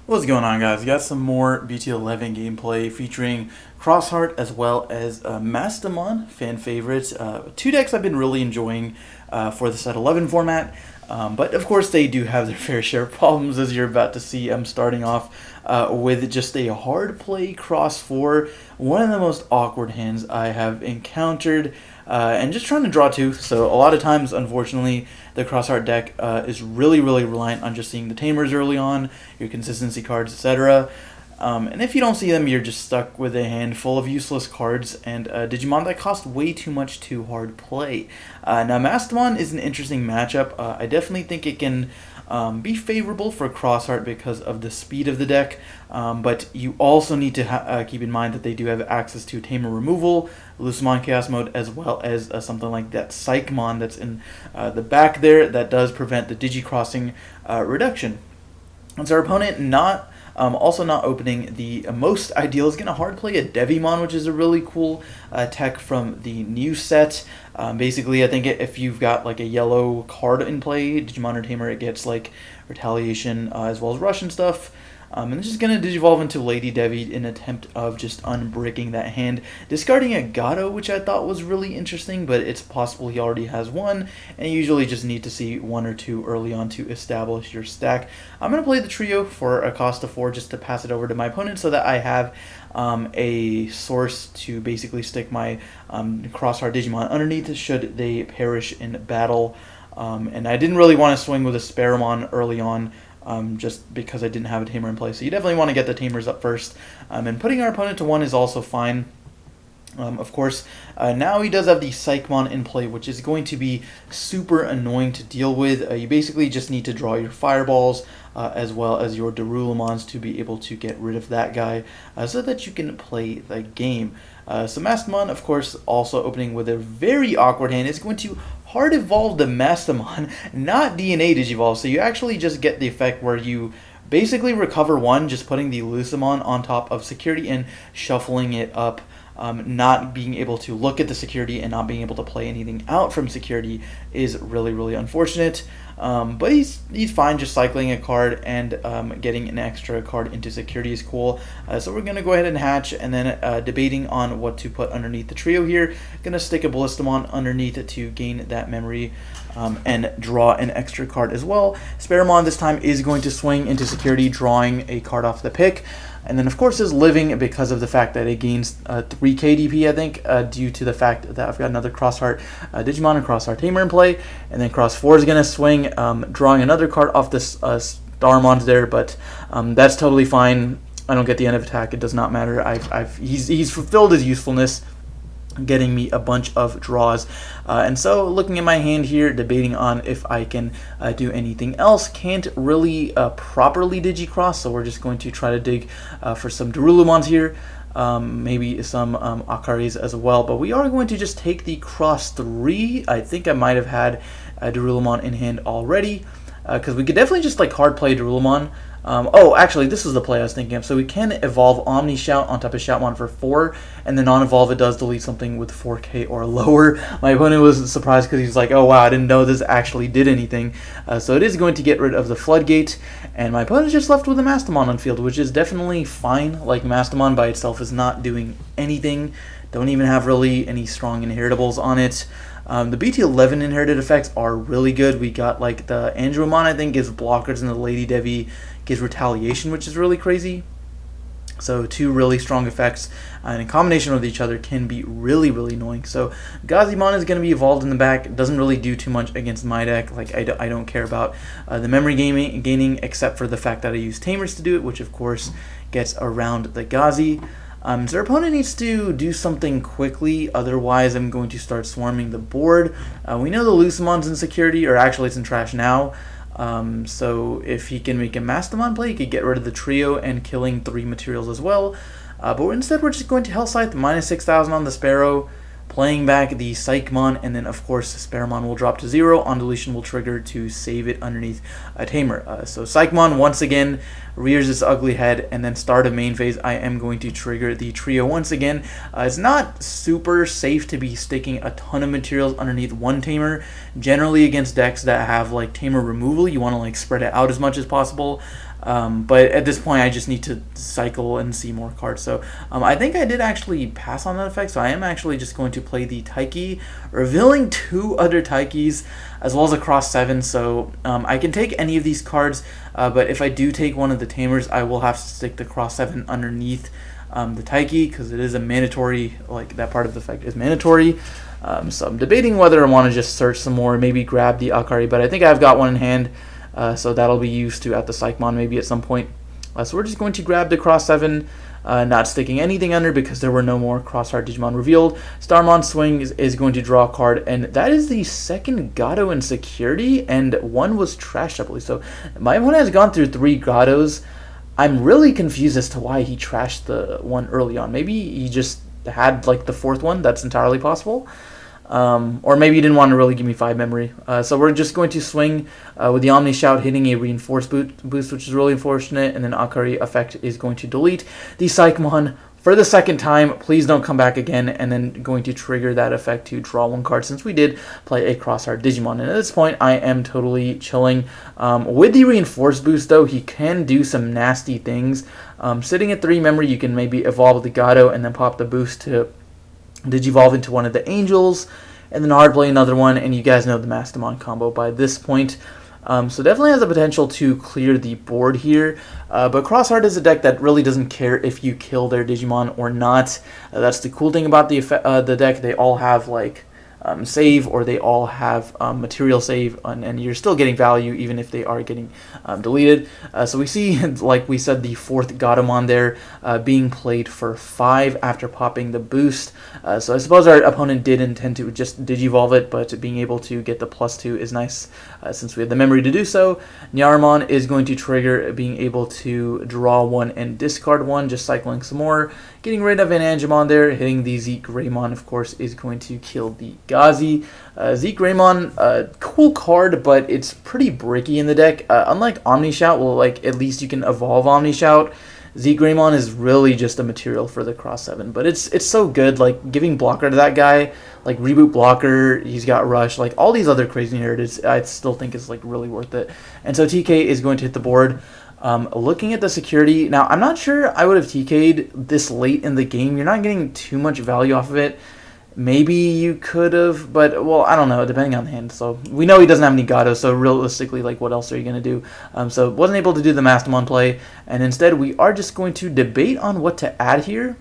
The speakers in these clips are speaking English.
What's going on, guys? We got some more BT11 gameplay featuring Crossheart as well as Mastemon, fan favorites. Two decks I've been really enjoying for the set 11 format, but of course they do have their fair share of problems, as you're about to see. I'm starting off with just a hard play Cross 4, one of the most awkward hands I have encountered. And just trying to draw two. So a lot of times, unfortunately, the Crossheart deck is really reliant on just seeing the Tamers early on, your consistency cards, etc. And if you don't see them, you're just stuck with a handful of useless cards and Digimon that cost way too much to hard play. Now, Mastemon is an interesting matchup. I definitely think it can be favorable for Crossheart because of the speed of the deck, but you also need to keep in mind that they do have access to Tamer removal, Lucemon Chaos Mode, as well as something like that Psychmon that's in the back there that does prevent the Digicrossing reduction. And so our opponent also not opening the most ideal is going to hard play a Devimon, which is a really cool tech from the new set. Basically, I think if you've got like a yellow card in play, Digimon or Tamer, it gets like Retaliation as well as Russian stuff. And it's just going to digivolve into Lady Devi in an attempt of just unbricking that hand. Discarding a Gato, which I thought was really interesting, but it's possible he already has one, and you usually just need to see one or two early on to establish your stack. I'm going to play the trio for a cost of 4 just to pass it over to my opponent so that I have a source to basically stick my Crossheart Digimon underneath should they perish in battle. And I didn't really want to swing with a Sparamon early on, just because I didn't have a Tamer in play. So you definitely want to get the Tamers up first. And putting our opponent to 1 is also fine. Of course, now he does have the Psychmon in play, which is going to be super annoying to deal with. You basically just need to draw your Fireballs as well as your Darulamons to be able to get rid of that guy so that you can play the game. So Mastemon, of course, also opening with a very awkward hand, is going to hard evolve the Mastemon, not DNA Digivolve. So you actually just get the effect where you basically recover 1, just putting the Lucemon on top of security and shuffling it up. Not being able to look at the security and not being able to play anything out from security is really unfortunate. But he's fine just cycling a card, and getting an extra card into security is cool. So we're going to go ahead and hatch, and then debating on what to put underneath the trio here. Going to stick a Ballistamon underneath it to gain that memory and draw an extra card as well. Sparamon this time is going to swing into security, drawing a card off the pick. And then, of course, is living because of the fact that it gains 3 KDP, I think, due to the fact that I've got another Crossheart Digimon and Crossheart Tamer in play. And then Cross 4 is going to swing, drawing another card off this Starmons there, but that's totally fine. I don't get the end of attack. It does not matter. He's fulfilled his usefulness, getting me a bunch of draws. And so looking at my hand here, debating on if I can do anything else. Can't really properly Digicross, so we're just going to try to dig for some Darulamons here. Maybe some Akaris as well, but we are going to just take the Cross 3. I think I might have had a Darulamon in hand already, because we could definitely just like hard play Darulamon. Oh, actually, this is the play I was thinking of. So we can evolve Omni Shout on top of Shoutmon for 4, and then non-evolve it does delete something with 4K or lower. My opponent was surprised because he's like, oh wow, I didn't know this actually did anything. So it is going to get rid of the Floodgate, and my opponent is just left with a Mastemon on field, which is definitely fine. Like, Mastemon by itself is not doing anything. Don't even have really any strong inheritables on it. The BT11 inherited effects are really good. We got like the Andromon, I think, gives blockers, and the Lady Devi gives retaliation, which is really crazy. So 2 really strong effects, and in combination with each other can be really annoying. So Gazimon is going to be evolved in the back. It doesn't really do too much against my deck. Like, I don't care about the memory gaining, except for the fact that I use Tamers to do it, which of course gets around the Gazi. So our opponent needs to do something quickly, otherwise I'm going to start swarming the board. We know the Lucemon's in security, or actually it's in trash now. So if he can make a Mastemon play, he could get rid of the trio and killing 3 materials as well. But instead we're just going to Hellscythe, minus 6,000 on the Sparrow, playing back the Psychmon, and then of course Sparamon will drop to 0. On deletion will trigger to save it underneath a Tamer. So Psychmon once again rears its ugly head, and then start of main phase I am going to trigger the trio once again. It's not super safe to be sticking a ton of materials underneath one Tamer. Generally against decks that have like Tamer removal, you want to like spread it out as much as possible. But at this point, I just need to cycle and see more cards. So I think I did actually pass on that effect. So I am actually just going to play the Taiki, revealing 2 other Taikis, as well as a Cross 7. So I can take any of these cards, but if I do take one of the Tamers, I will have to stick the Cross 7 underneath the Taiki, because it is a mandatory, like that part of the effect is mandatory. So I'm debating whether I want to just search some more, maybe grab the Akari, but I think I've got one in hand. So that'll be used to at the Psychmon maybe at some point. So we're just going to grab the Cross 7, not sticking anything under because there were no more Crossheart Digimon revealed. Starmon Swing is going to draw a card, and that is the second Gato in security, and one was trashed, I believe. So my opponent has gone through 3 Gatos. I'm really confused as to why he trashed the one early on. Maybe he just had like the 4th one. That's entirely possible. Or maybe you didn't want to really give me 5 memory. So we're just going to swing with the Omni Shout hitting a reinforced boost, which is really unfortunate, and then Akari effect is going to delete the Psychmon for the 2nd time. Please don't come back again, and then going to trigger that effect to draw 1 card, since we did play a Crossheart Digimon. And at this point, I am totally chilling. With the reinforced boost, though, he can do some nasty things. Sitting at 3 memory, you can maybe evolve the Gato and then pop the boost to Digivolve into one of the Angels, and then hard play another one, and you guys know the Mastemon combo by this point. So definitely has the potential to clear the board here, but Crossheart is a deck that really doesn't care if you kill their Digimon or not. That's the cool thing about the deck. They all have like save, or they all have material save, and you're still getting value even if they are getting deleted. So we see, like we said, the 4th Gatomon there being played for 5 after popping the boost. So I suppose our opponent did intend to just Digivolve it, but being able to get the +2 is nice since we have the memory to do so. Nyaramon is going to trigger being able to draw 1 and discard 1, just cycling some more. Getting rid of an Angemon there, hitting the Zeke Greymon, of course, is going to kill the Gazi. Zeke Greymon, cool card, but it's pretty bricky in the deck. Unlike Omni Shout, well, like at least you can evolve Omni Shout. Zeke Greymon is really just a material for the Cross 7, but it's so good. Like giving blocker to that guy, like reboot blocker, he's got rush, like all these other crazy inheriteds, I still think is like really worth it. And so TK is going to hit the board. Looking at the security, now I'm not sure I would have TK'd this late in the game. You're not getting too much value off of it. Maybe you could have, but, well, I don't know, depending on the hand. So we know he doesn't have any Gato, so realistically, like, what else are you going to do? So wasn't able to do the Mastemon play, and instead we are just going to debate on what to add here.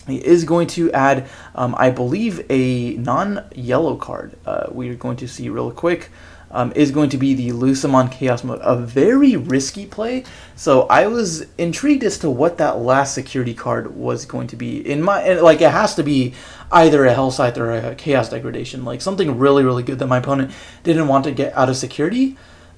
He is going to add, I believe, a non-yellow card. We're going to see real quick. Is going to be the Lucemon Chaos Mode, a very risky play. So I was intrigued as to what that last security card was going to be. Like, it has to be either a Hell Scythe or a Chaos Degradation, like something really, really good that my opponent didn't want to get out of security.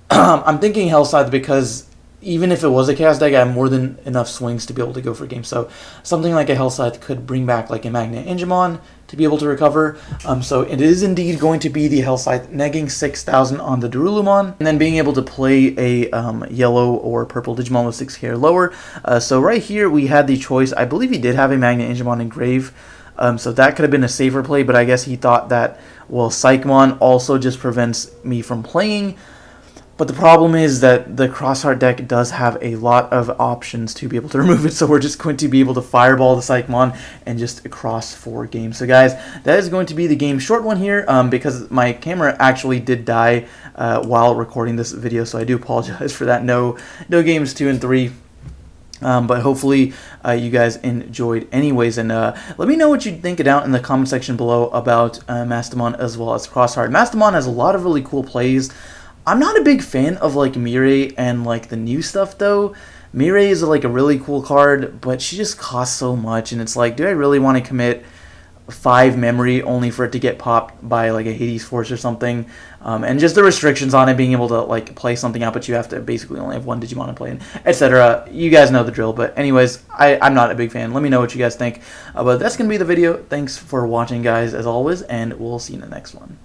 I'm thinking Hell Scythe because even if it was a Chaos deck, I have more than enough swings to be able to go for games. So something like a Hell Scythe could bring back like a Magnet Angemon to be able to recover. So it is indeed going to be the Hell Scythe, negging 6,000 on the Darulumon, and then being able to play a yellow or purple Digimon with 6k or lower. So right here we had the choice. I believe he did have a Magnet Angemon Engrave. So that could have been a safer play, but I guess he thought that, well, Psychmon also just prevents me from playing. But the problem is that the Crossheart deck does have a lot of options to be able to remove it, so we're just going to be able to fireball the Psychmon and just cross 4 games. So guys, that is going to be the game. Short one here because my camera actually did die while recording this video, so I do apologize for that. No games 2 and 3. But hopefully you guys enjoyed anyways, and let me know what you think down in the comment section below about Mastemon as well as Crossheart. Mastemon has a lot of really cool plays. I'm not a big fan of like Mirai and like the new stuff though. Mirai is like a really cool card, but she just costs so much, and it's like, do I really want to commit 5 memory only for it to get popped by like a Hades Force or something? And just the restrictions on it, being able to like play something out, but you have to basically only have 1 Digimon to play in, etc. You guys know the drill. But anyways, I'm not a big fan. Let me know what you guys think. But that's gonna be the video. Thanks for watching, guys, as always, and we'll see you in the next one.